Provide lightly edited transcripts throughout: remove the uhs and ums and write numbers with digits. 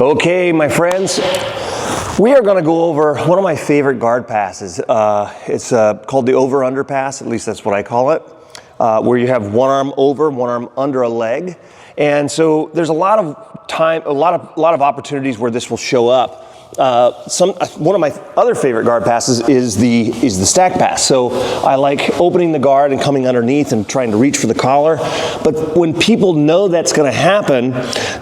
Okay, my friends, we are going to go over one of my favorite guard passes. It's called the over-under pass, at least that's what I call it, where you have one arm over, one arm under a leg. And so there's a lot of time, a lot of opportunities where this will show up. One of my other favorite guard passes is the stack pass. So I like opening the guard and coming underneath and trying to reach for the collar. But when people know that's going to happen,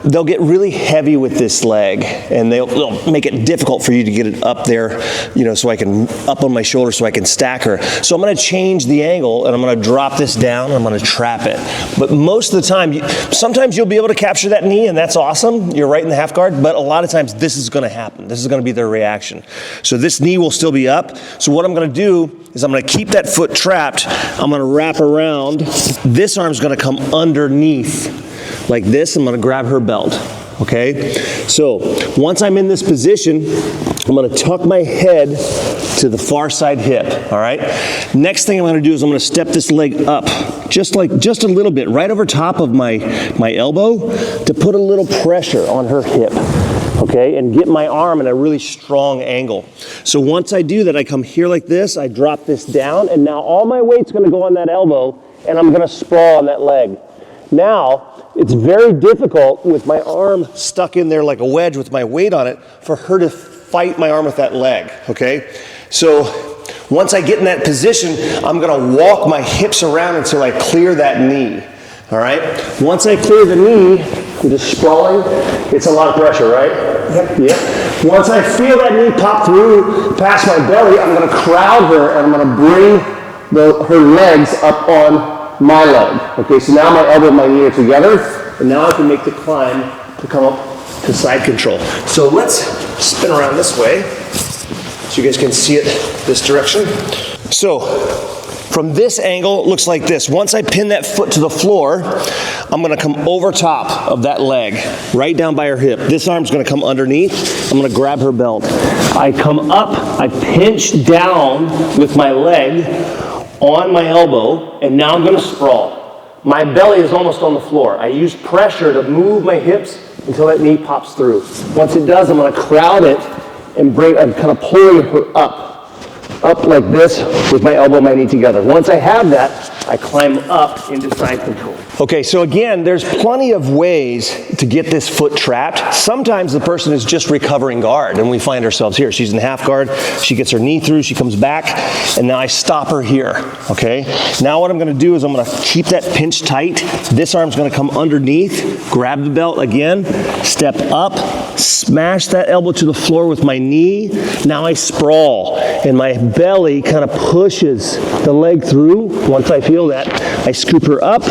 they'll get really heavy with this leg, and they'll make it difficult for you to get it up there, you know, so I can up on my shoulder so I can stack her. So I'm going to change the angle and I'm going to drop this down and I'm going to trap it. But most of the time, sometimes you'll be able to capture that knee, and that's awesome. You're right in the half guard, but a lot of times this is going to happen. This is going to be their reaction. So this knee will still be up. So what I'm going to do is I'm going to keep that foot trapped. I'm going to wrap around. This arm's going to come underneath like this. I'm going to grab her belt. Okay? So once I'm in this position, I'm going to tuck my head to the far side hip. All right? Next thing I'm going to do is I'm going to step this leg up just a little bit, right over top of my elbow, to put a little pressure on her hip. Okay, and get my arm in a really strong angle. So once I do that, I come here like this, I drop this down, and now all my weight's gonna go on that elbow, and I'm gonna sprawl on that leg. Now, it's very difficult with my arm stuck in there like a wedge with my weight on it for her to fight my arm with that leg, okay? So once I get in that position, I'm gonna walk my hips around until I clear that knee. All right, once I clear the knee, I'm just sprawling. It's a lot of pressure, right? Yep. Yeah. Once I feel that knee pop through past my belly, I'm going to crowd her and I'm going to bring her legs up on my leg. Okay, so now my elbow and my knee are together, and now I can make the climb to come up to side control. So let's spin around this way so you guys can see it this direction. So from this angle, it looks like this. Once I pin that foot to the floor, I'm going to come over top of that leg, right down by her hip. This arm's going to come underneath. I'm going to grab her belt. I come up, I pinch down with my leg on my elbow, and now I'm going to sprawl. My belly is almost on the floor. I use pressure to move my hips until that knee pops through. Once it does, I'm going to crowd it and I'm kind of pulling her up like this with my elbow and my knee together. Once I have that, I climb up into side control. Okay, so again, there's plenty of ways to get this foot trapped. Sometimes the person is just recovering guard, and we find ourselves here. She's in half guard, she gets her knee through, she comes back, and now I stop her here, okay? Now what I'm gonna do is I'm gonna keep that pinch tight. This arm's gonna come underneath, grab the belt again, step up, smash that elbow to the floor with my knee. Now I sprawl, and my belly kind of pushes the leg through. Once I feel that, I scoop her up.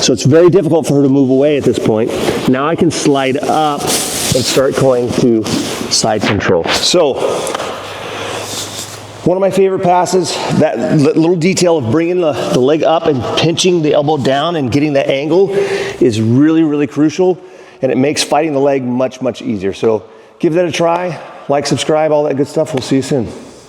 So it's very difficult for her to move away at this point. Now I can slide up and start going to side control. So one of my favorite passes, that little detail of bringing the leg up and pinching the elbow down and getting that angle is really, really crucial, and it makes fighting the leg much, much easier. So give that a try, like, subscribe, all that good stuff. We'll see you soon.